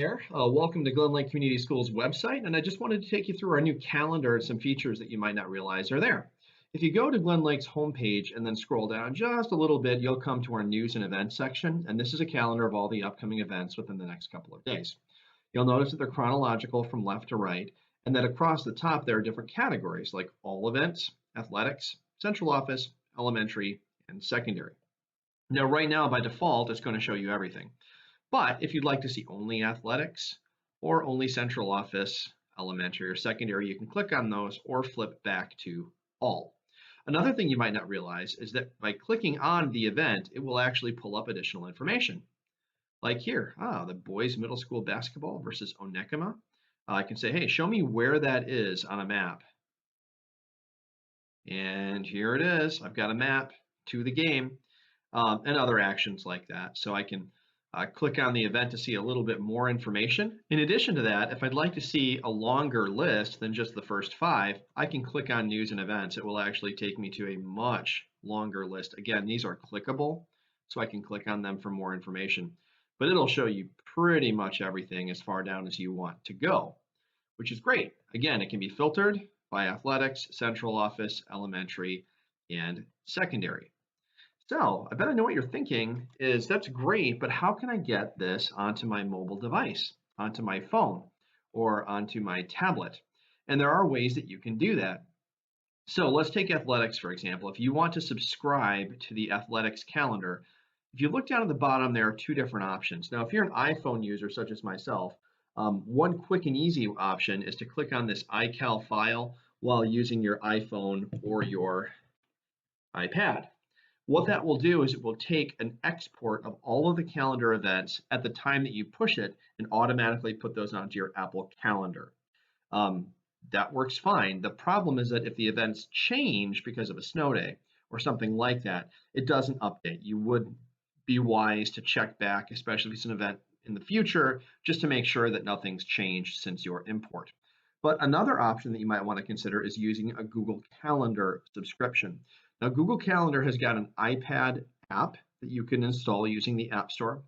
there. Welcome to Glen Lake Community Schools website, and I just wanted to take you through our new calendar and some features that you might not realize are there. If you go to Glen Lake's homepage and then scroll down just a little bit, you'll come to our news and events section, and this is a calendar of all the upcoming events within the next couple of days. You'll notice that they're chronological from left to right, and that across the top there are different categories like all events, athletics, central office, elementary, and secondary. Now, right now, by default, it's going to show you everything. But if you'd like to see only athletics or only central office, elementary, or secondary, you can click on those or flip back to all. Another thing you might not realize is that by clicking on the event, it will actually pull up additional information. Like here, the boys middle school basketball versus Onekama. I can say, hey, show me where that is on a map. And here it is. I've got a map to the game and other actions like that. So I can click on the event to see a little bit more information. In addition to that, if I'd like to see a longer list than just the first 5, I can click on news and events. It will actually take me to a much longer list. Again, these are clickable, so I can click on them for more information. But it'll show you pretty much everything as far down as you want to go, which is great. Again, it can be filtered by athletics, central office, elementary, and secondary. So I bet I know what you're thinking is that's great, but how can I get this onto my mobile device, onto my phone, or onto my tablet? And there are ways that you can do that. So let's take athletics, for example. If you want to subscribe to the athletics calendar, if you look down at the bottom, there are 2 different options. Now, if you're an iPhone user, such as myself, one quick and easy option is to click on this iCal file while using your iPhone or your iPad. What that will do is it will take an export of all of the calendar events at the time that you push it and automatically put those onto your Apple Calendar. That works fine. The problem is that if the events change because of a snow day or something like that, it doesn't update. You would be wise to check back, especially if it's an event in the future, just to make sure that nothing's changed since your import. But another option that you might want to consider is using a Google Calendar subscription. Now, Google Calendar has got an iPad app that you can install using the App Store,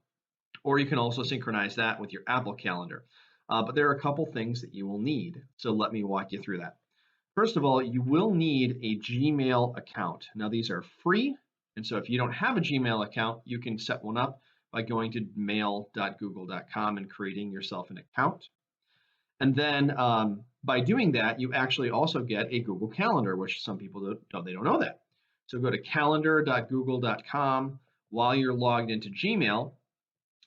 or you can also synchronize that with your Apple Calendar. But there are a couple things that you will need, so let me walk you through that. First of all, you will need a Gmail account. Now, these are free, and so if you don't have a Gmail account, you can set one up by going to mail.google.com and creating yourself an account. And then by doing that, you actually also get a Google Calendar, which some people don't know that. So go to calendar.google.com. While you're logged into Gmail,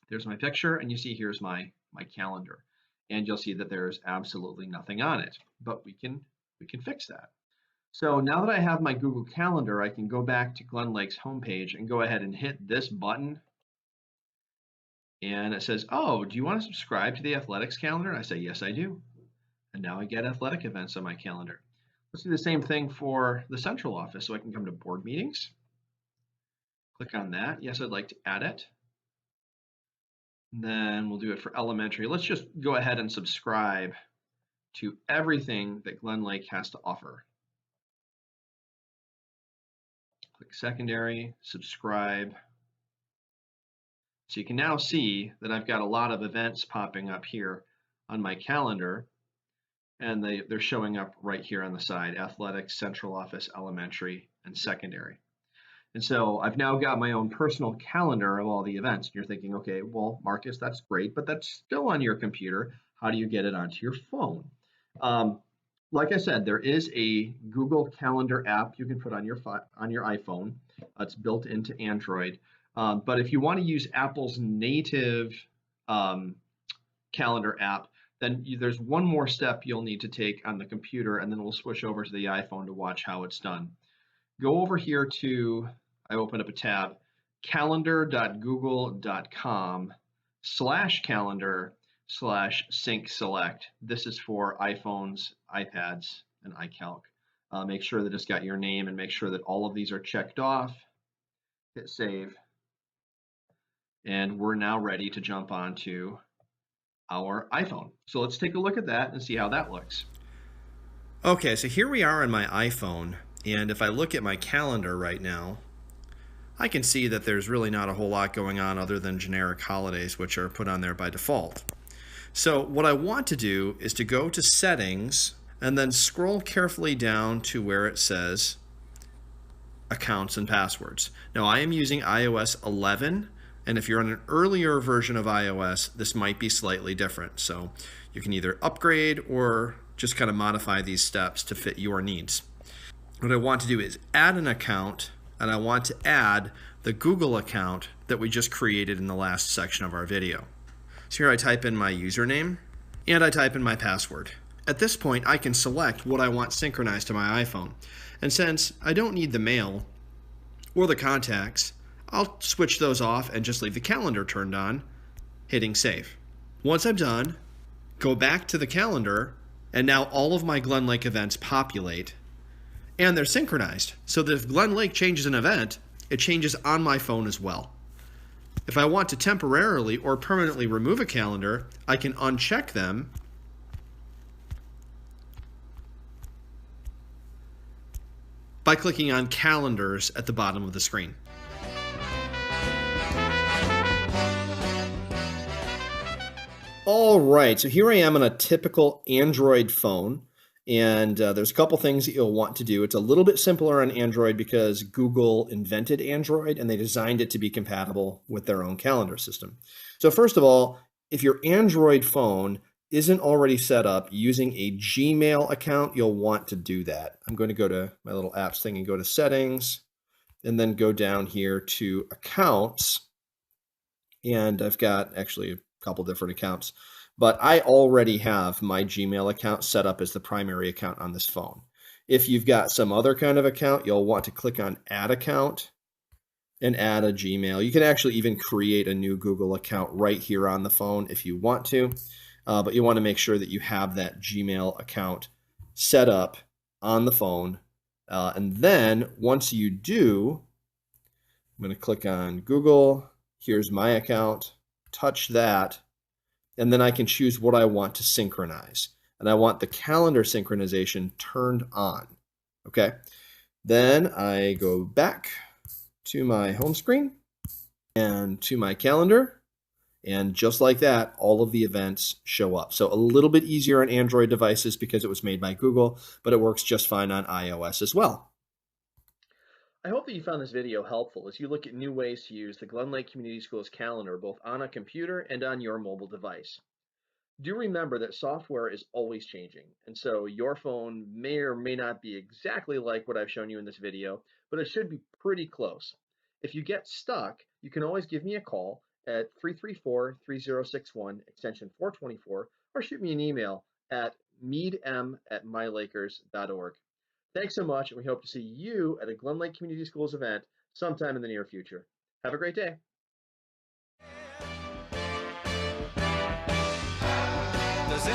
there's my picture, and you see here's my calendar. And you'll see that there's absolutely nothing on it, but we can fix that. So now that I have my Google Calendar, I can go back to Glen Lake's homepage and go ahead and hit this button. And it says, oh, do you want to subscribe to the athletics calendar? And I say, yes, I do. And now I get athletic events on my calendar. Let's do the same thing for the central office. So I can come to board meetings, click on that. Yes, I'd like to add it. And then we'll do it for elementary. Let's just go ahead and subscribe to everything that Glen Lake has to offer. Click secondary, subscribe. So you can now see that I've got a lot of events popping up here on my calendar, and they're showing up right here on the side: athletics, central office, elementary, and secondary. And so I've now got my own personal calendar of all the events. And you're thinking, okay, well, Marcus, that's great, but that's still on your computer. How do you get it onto your phone? Like I said, there is a Google Calendar app you can put on your iPhone. It's built into Android. But if you want to use Apple's native calendar app, then there's one more step you'll need to take on the computer, and then we'll switch over to the iPhone to watch how it's done. Go over here to, I open up a tab, calendar.google.com/calendar/sync select. This is for iPhones, iPads, and iCalc. Make sure that it's got your name and make sure that all of these are checked off. Hit save. And we're now ready to jump onto our iPhone. So let's take a look at that and see how that looks. Okay, so here we are on my iPhone, and if I look at my calendar right now, I can see that there's really not a whole lot going on other than generic holidays, which are put on there by default. So what I want to do is to go to Settings and then scroll carefully down to where it says Accounts and Passwords. Now I am using iOS 11, and if you're on an earlier version of iOS, this might be slightly different. So you can either upgrade or just kind of modify these steps to fit your needs. What I want to do is add an account, and I want to add the Google account that we just created in the last section of our video. So here I type in my username and I type in my password. At this point, I can select what I want synchronized to my iPhone. And since I don't need the mail or the contacts, I'll switch those off and just leave the calendar turned on, hitting save. Once I'm done, go back to the calendar, and now all of my Glen Lake events populate, and they're synchronized. So that if Glen Lake changes an event, it changes on my phone as well. If I want to temporarily or permanently remove a calendar, I can uncheck them by clicking on Calendars at the bottom of the screen. All right, so here I am on a typical Android phone, and there's a couple things that you'll want to do. It's a little bit simpler on Android because Google invented Android and they designed it to be compatible with their own calendar system. So first of all, if your Android phone isn't already set up using a Gmail account, you'll want to do that. I'm going to go to my little apps thing and go to Settings, and then go down here to Accounts, and I've got actually a couple different accounts, but I already have my Gmail account set up as the primary account on this phone. If you've got some other kind of account, you'll want to click on Add Account and add a Gmail. You can actually even create a new Google account right here on the phone if you want to, but you want to make sure that you have that Gmail account set up on the phone. And then once you do, I'm going to click on Google. Here's my account. Touch that, and then I can choose what I want to synchronize. And I want the calendar synchronization turned on. Okay. Then I go back to my home screen and to my calendar, and just like that, all of the events show up. So a little bit easier on Android devices because it was made by Google, but it works just fine on iOS as well. I hope that you found this video helpful as you look at new ways to use the Glen Lake Community Schools calendar both on a computer and on your mobile device. Do remember that software is always changing, and so your phone may or may not be exactly like what I've shown you in this video, but it should be pretty close. If you get stuck, you can always give me a call at 334-3061 extension 424, or shoot me an email at meadm@mylakers.org. Thanks so much, and we hope to see you at a Glen Lake Community Schools event sometime in the near future. Have a great day. Does